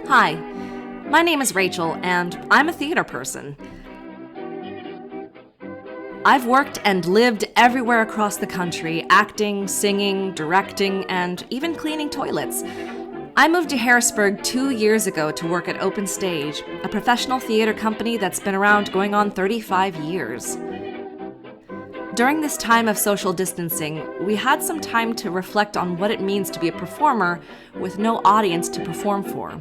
Hi, my name is Rachel, and I'm a theater person. I've worked and lived everywhere across the country, acting, singing, directing, and even cleaning toilets. I moved to Harrisburg 2 years ago to work at Open Stage, a professional theater company that's been around going on 35 years. During this time of social distancing, we had some time to reflect on what it means to be a performer with no audience to perform for.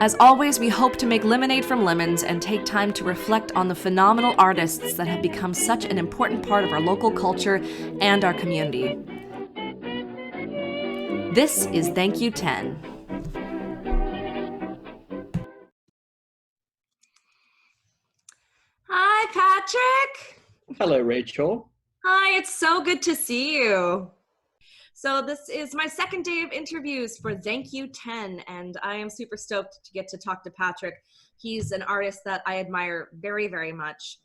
As always, we hope to make lemonade from lemons and take time to reflect on the phenomenal artists that have become such an important part of our local culture and our community. This is Thank You 10. Hi, Patrick. Hello, Rachel. Hi, it's so good to see you. So this is my second day of interviews for Thank You 10, and I am super stoked to get to talk to Patrick. He's an artist that I admire very, very much.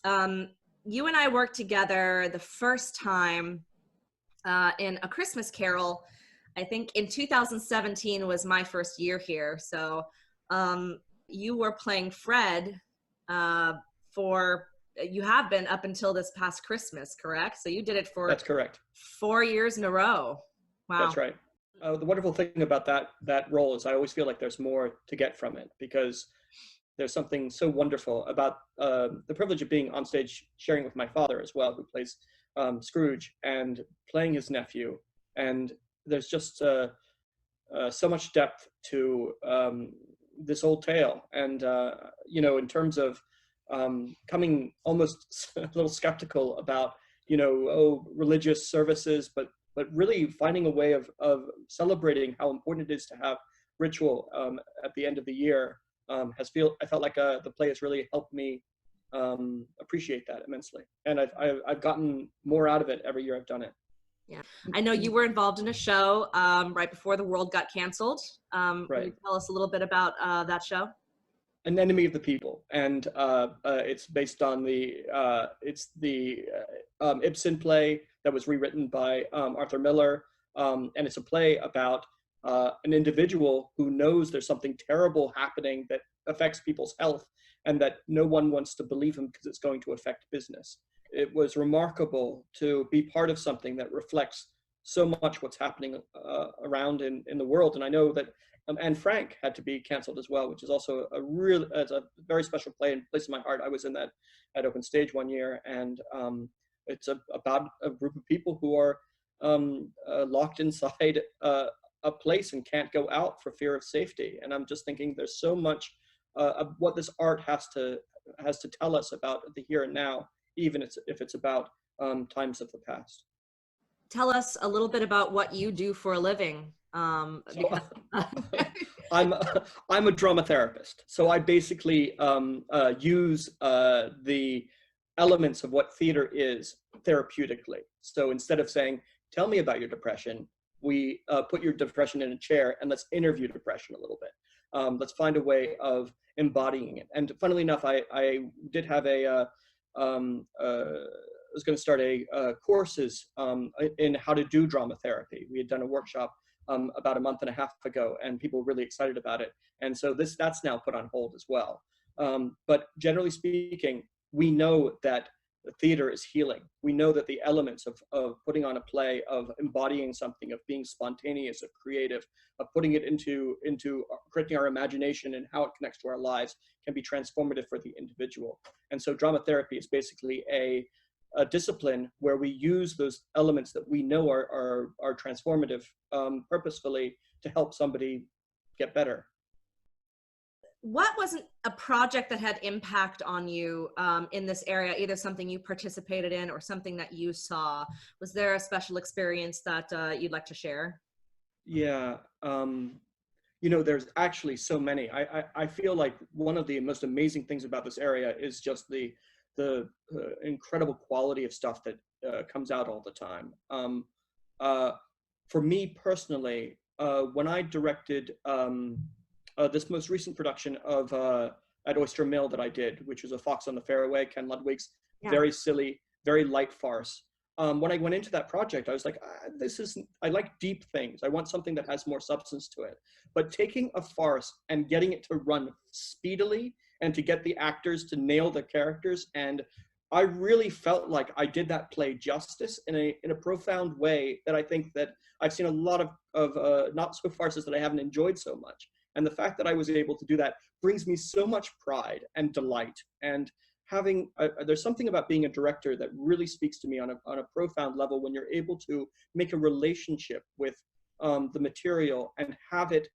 You and I worked together the first time in A Christmas Carol. I think in 2017 was my first year here. So you were playing Fred for, you have been up until this past Christmas, correct? So you did it for That's correct. 4 years in a row. Wow. That's right. The wonderful thing about that role is I always feel like there's more to get from it, because there's something so wonderful about the privilege of being on stage, sharing with my father as well, who plays Scrooge, and playing his nephew. And there's just so much depth to this old tale. And, in terms of coming almost a little skeptical about, religious services, but really finding a way of celebrating how important it is to have ritual at the end of the year. I felt like the play has really helped me appreciate that immensely, and I've gotten more out of it every year I've done it. Yeah, I know you were involved in a show right before the world got canceled. Can Right. you tell us a little bit about that show? An Enemy of the People, and it's based on the Ibsen play that was rewritten by Arthur Miller, and it's a play about an individual who knows there's something terrible happening that affects people's health, and that no one wants to believe him because it's going to affect business. It was remarkable to be part of something that reflects so much what's happening around in the world. And I know that Anne Frank had to be canceled as well, which is also it's a very special play and place in my heart. I was in that at Open Stage one year, and it's about a group of people who are locked inside a place and can't go out for fear of safety. And I'm just thinking there's so much of what this art has to tell us about the here and now, even if it's about times of the past. Tell us a little bit about what you do for a living. Because I'm a drama therapist, so I basically use the elements of what theater is therapeutically. So instead of saying, "Tell me about your depression," we put your depression in a chair and let's interview depression a little bit. Let's find a way of embodying it. And funnily enough, I did have I was going to start courses in how to do drama therapy. We had done a workshop about a month and a half ago, and people were really excited about it. And so that's now put on hold as well. But generally speaking, we know that the theater is healing. We know that the elements of putting on a play, of embodying something, of being spontaneous, of creative, of putting it into creating our imagination and how it connects to our lives, can be transformative for the individual. And so drama therapy is basically a discipline where we use those elements that we know are transformative purposefully to help somebody get better. what wasn't a project that had impact on you in this area, either something you participated in or something that you saw? Was there a special experience that you'd like to share? Yeah. There's actually so many. I feel like one of the most amazing things about this area is just the incredible quality of stuff that comes out all the time. For me personally, when I directed this most recent production of at Oyster Mill that I did, which was A Fox on the Fairway, Ken Ludwig's very silly, very light farce, when I went into that project, I was like, I like deep things. I want something that has more substance to it. But taking a farce and getting it to run speedily and to get the actors to nail the characters, and I really felt like I did that play justice in a profound way that I think that I've seen a lot of not so farces that I haven't enjoyed so much. And the fact that I was able to do that brings me so much pride and delight. And having there's something about being a director that really speaks to me on a profound level when you're able to make a relationship with the material and have it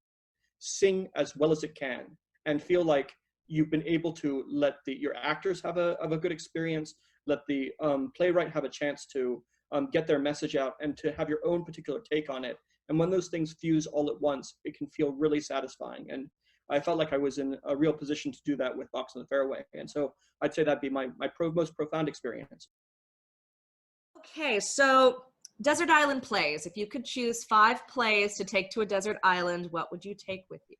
sing as well as it can and feel like you've been able to let your actors have a good experience, let the playwright have a chance to get their message out and to have your own particular take on it. And when those things fuse all at once, it can feel really satisfying. And I felt like I was in a real position to do that with Box on the Fairway. And so I'd say that'd be my most profound experience. Okay, so desert island plays. If you could choose 5 plays to take to a desert island, what would you take with you?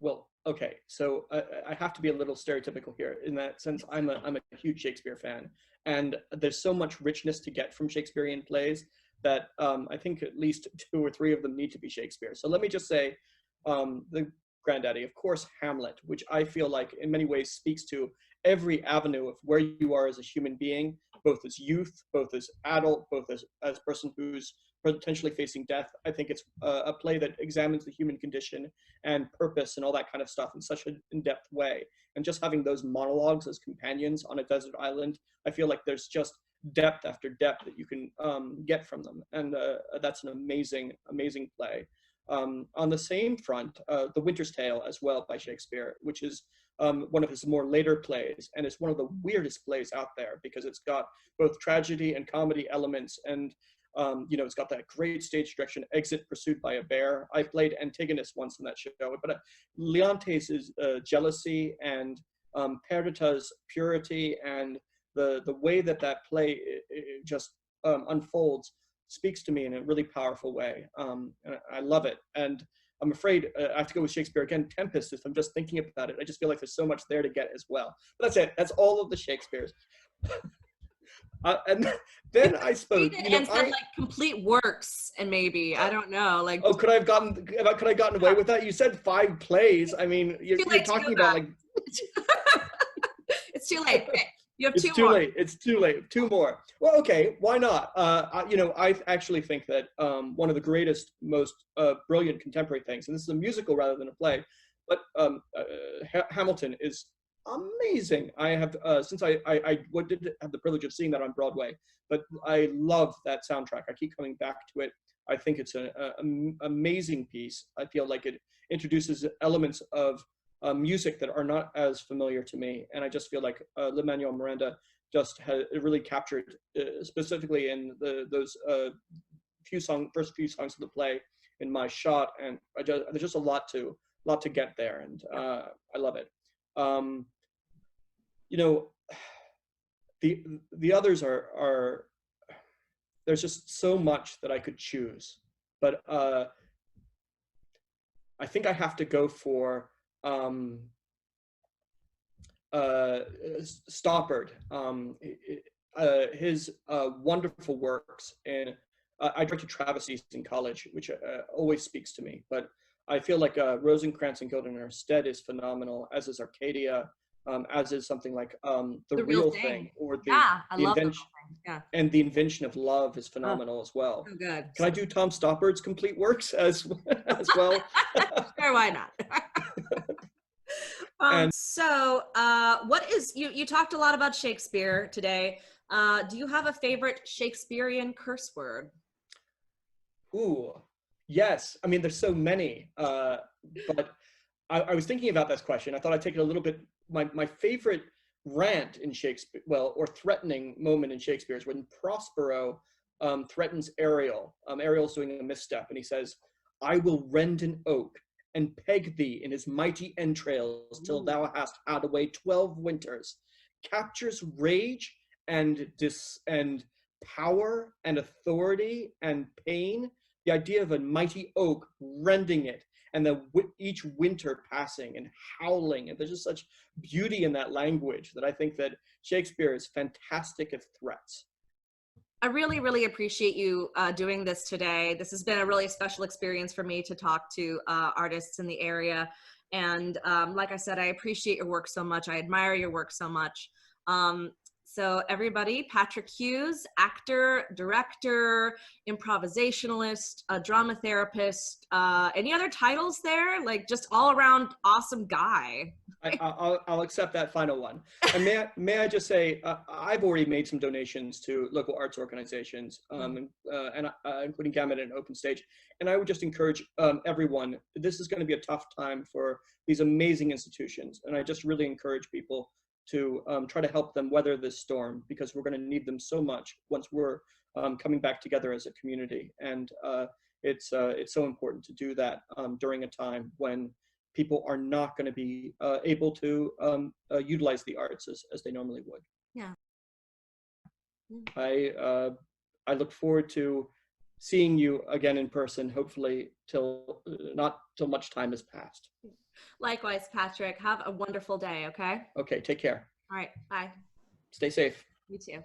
Well, okay, so I have to be a little stereotypical here in that sense. I'm a huge Shakespeare fan, and there's so much richness to get from Shakespearean plays that I think at least 2 or 3 of them need to be Shakespeare. So let me just say, the granddaddy, of course, Hamlet, which I feel like in many ways speaks to every avenue of where you are as a human being, both as youth, both as adult, both as person who's potentially facing death. I think it's a play that examines the human condition and purpose and all that kind of stuff in such an in-depth way. And just having those monologues as companions on a desert island, I feel like there's just depth after depth that you can get from them. And that's an amazing, amazing play. On the same front, The Winter's Tale as well by Shakespeare, which is one of his more later plays, and it's one of the weirdest plays out there because it's got both tragedy and comedy elements, and it's got that great stage direction, Exit Pursued by a Bear. I played Antigonus once in that show, but Leontes' jealousy and Perdita's purity and the way that play it just unfolds speaks to me in a really powerful way. And I love it. And I'm afraid I have to go with Shakespeare again. Tempest, if I'm just thinking about it, I just feel like there's so much there to get as well. But that's it. That's all of the Shakespeares. And then I suppose and said like complete works, and maybe I don't know. Like, oh, could I have gotten away with that? You said 5 plays. I mean, you're talking about like. It's too late. Okay. You have it's 2 too more. late. It's too late. 2 more. Well, okay, why not? I actually think that one of the greatest, most brilliant contemporary things, and this is a musical rather than a play, but Hamilton is amazing. I have since I did have the privilege of seeing that on Broadway, but I love that soundtrack. I keep coming back to it. I think it's an amazing piece. I feel like it introduces elements of music that are not as familiar to me, and I just feel like Lin-Manuel Miranda just really captured, specifically in those first few songs of the play, in My Shot, and there's just a lot to get there, and I love it. The others are there's just so much that I could choose, but I think I have to go for Stoppard. His wonderful works in I directed travesties in college, which always speaks to me. But I feel like Rosencrantz and Guildenstern is phenomenal, as is Arcadia, as is something like the Real Thing, or the invention. Yeah. And The Invention of Love is phenomenal as well. So good. Can I do Tom Stoppard's complete works as well? Sure, why not? So what is, you talked a lot about Shakespeare today. Do you have a favorite Shakespearean curse word? Ooh, yes. I mean, there's so many, but I was thinking about this question. I thought I'd take it a little bit. My favorite rant in Shakespeare, or threatening moment in Shakespeare, is when Prospero threatens Ariel. Ariel's doing a misstep, and he says, "I will rend an oak and peg thee in his mighty entrails till thou hast had away 12 winters." Captures rage and power and authority and pain. The idea of a mighty oak rending it, and each winter passing and howling, and there's just such beauty in that language that I think that Shakespeare is fantastic at threats. I really, really appreciate you doing this today. This has been a really special experience for me to talk to artists in the area. And like I said, I appreciate your work so much. I admire your work so much. So everybody, Patrick Hughes, actor, director, improvisationalist, a drama therapist, any other titles there? Like just all around awesome guy. I'll accept that final one. And may I just say, I've already made some donations to local arts organizations, including Gamut and Open Stage. And I would just encourage everyone, this is going to be a tough time for these amazing institutions. And I just really encourage people to try to help them weather this storm, because we're going to need them so much once we're coming back together as a community. And it's so important to do that during a time when people are not going to be able to utilize the arts as they normally would. Yeah. I look forward to seeing you again in person, hopefully not till much time has passed. Likewise, Patrick. Have a wonderful day, okay? Okay, take care. All right, bye. Stay safe. You too.